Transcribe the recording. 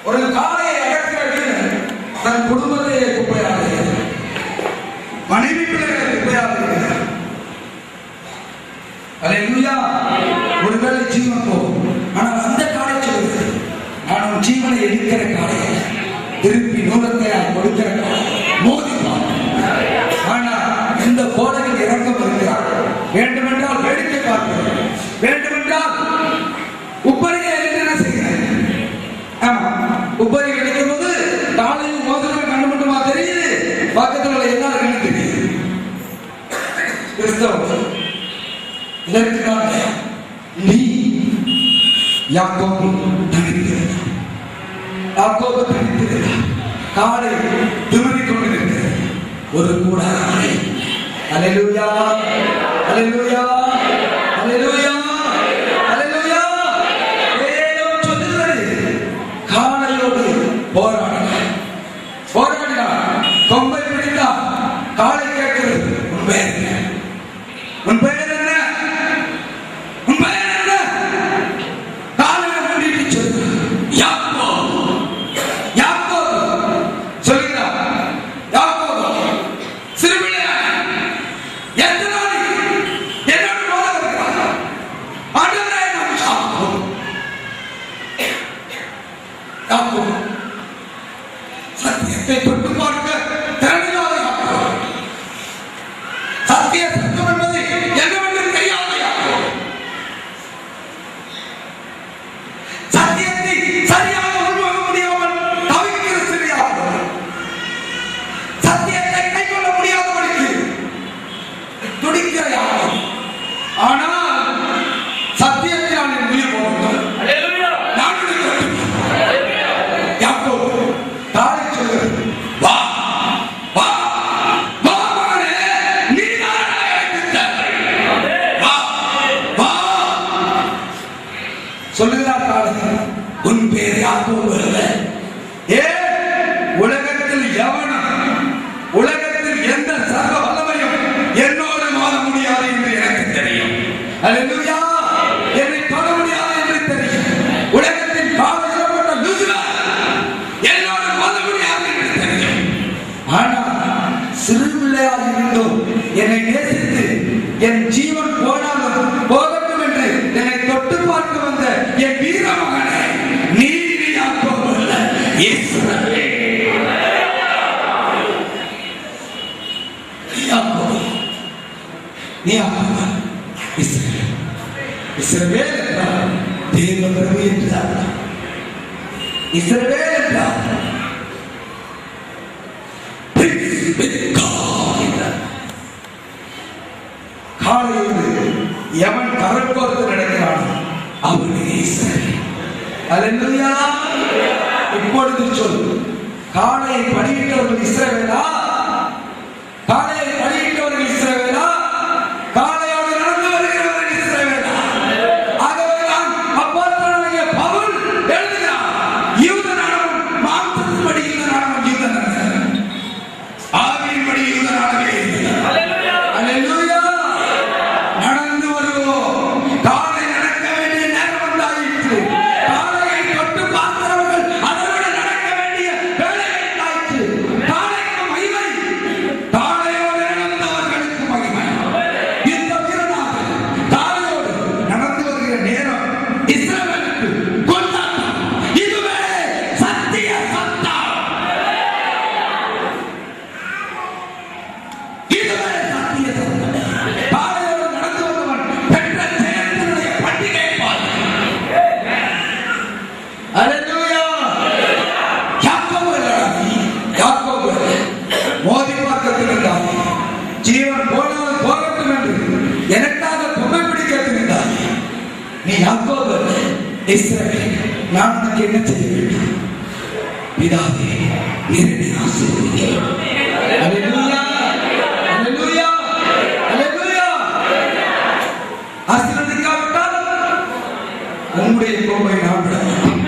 ஒரு காளையை அடக்கிற வீரன் தன் குடும்பத்தையே குப்பையாக, மனைவி பிள்ளைகளை குப்பையாக. அல்லேலூயா. ஒருவேளை ஜீவன் போகும், ஆனால் அந்த காளை சொல்லுது, நான் உன் ஜீவனை எடுக்கிற காளை, திருப்பி நூலத்தை கொடுக்கிற காளை, மோதிப்பான். ஆனால் இந்த கோடையில் இறக்கம் வருகிறார். வேண்டுமென்றால் வேடிக்கை பார்க்கிறேன், வேண்டுமென்றால் உப்பரியை என்ன செய்கிறேன். ஆமா, உப்பரி கிடைக்கும் போது காலையும் மோதிரம் கண்டு மட்டுமா தெரியுது, பக்கத்தில் உள்ள எல்லாருக்கும் தெரியுது. கிறிஸ்தவ இதற்காக நீ யாக்கோபு தனித்திருந்த, யாக்கோபு தனித்திருந்த காலை திமிரிக் கொண்டிருக்கிறது ஒரு கூடாரை. அல்லேலூயா, அல்லேலூயா, அல்லேலூயா, அல்லேலூயா. வேதம் சொல்லுகிறது, காளையோடு போராடினார், போராடினார், கொம்பை பிடித்தார். காளை கேட்கிறது, உன் பெயர் என்ன? உன் பெயர் என்ன? உன் பெயர் என்ன? காளையை முடித்து சொல்லு, யாக்கோபு, யாக்கோபு சொல்கிறார். யாக்கோபு சிறுபிள்ளையா, எத்தனை என்னோடு போல இருக்கிறார். ஆண்டவரே, நான் யாக்கோபு. யாக்கோபு சத்தியத்தை தொட்டு பார்க்க திறனில்லாத யாக்கோபு, சத்திய சத்தம் என்பது என்னவென்று தெரியாத யாக்கோபு, சத்தியத்தை சரியாக உருவாக முடியாமல் தவிக்கிற சிறு யாக்கோபு, சத்தியத்தை கைக்கொள்ள முடியாதவனுக்கு துடிக்கிற யாக்கோபு. ஆனால் சத்தியத்தினால் என் உயிர் போகிறது. யாக்கோபு காளை சொல்லுகிறது, வா வா வா மகனே, நீதான் எனக்கு தேவை. வா வா சொல்லுகிறார் காளை. உன் பேர் யாக்கோபு அல்ல. ஏ உலகத்தில் எவனும், உலகத்தில் எந்த சர்வ வல்லமையும் என்னோடு மோத முடியாது என்று எனக்கு தெரியும். அல்லேலூயா. என்னை தொட முடியாது என்று தெரியும். உலகத்தின் பாவப்பட்ட லூசிபர் என்னோடு மோத முடியாது என்று தெரியும். ஆனால் சிறு பிள்ளையாக இருந்தும் என்னை நேசித்து என் ஜீவன் போனாலும் போகட்டும் என்று என்னை தொட்டு பார்க்க வந்த என் வீர மகனே, நீ யாக்கோபு அல்ல, இஸ்ரவேல். யாக்கோபு, நீ யாக்கோபு, இஸ்ரவேல். இஸ்ரவேல் என்றால் தேவ பிரபு என்று அர்த்தம். இஸ்ரவேல் என்றால் காலையோடு எவன் கரம் கோர்த்து நடக்கிறான் அவனே இஸ்ரவேல். அல்லேலூயா. இப்பொழுது சொல், காளையை பலியிட்டவர்கள் இஸ்ரவேலா? காளையை பலியிட்டவர்கள் இஸ்ரவேலா? காளையோடு நடந்து வருகிறவர்கள் இஸ்ரவேலா? ஆகவேதான் அப்போஸ்தலனாகிய பவுல் எழுதுகிறார், யூதனானவன் மாம்சத்தின்படி யூதனானவன் யூதன் அல்ல, ஆவியின்படி யூதனாகவே இருக்கிறார். அல்லேலூயா. நடந்து வருவோம். காளை நடக்க வேண்டிய நேரம் வந்தாயிற்று. காளையை தொட்டு பார்க்கிறவர்கள் அதோடு நடக்க வேண்டிய வேலை உண்டாயிற்று. காளைக்கு மகிமை, காளையோடு நடந்தவர்களுக்கு மகிமை. இந்த வீரனாக காளையோடு நடந்து வருகிற நேரம் இஸ்ரவேலுக்கு கொண்டாட்டம். இதுவே சத்திய சத்தம். இதுவே சத்திய சத்தம். காளையோடு நடந்து வந்தவன் பெற்ற ஜெயத்தினுடைய பண்டிகை பார். அல்லேலூயா. யாக்கோபு அல்லடா நீ, யாக்கோபு அல்ல. மோதி பார்க்கத்தில் இருந்தாய், ஜீவன் போனாலும் போகட்டும் என்று எனக்காக பொம்மை பிடிக்க இருந்தாய். நீ யாக்கோபு அல்ல, இஸ்ரவேல். நான் உனக்கு என்ன செய்ய வேண்டும்? பிதாவே, நீர் என்னை ஆசீர்வதியும். அல்லேலூயா, அல்லேலூயா, அல்லேலூயா. ஆசீர்வதிக்காவிட்டால் உம்முடைய கோபை நான் விட மாட்டேன்.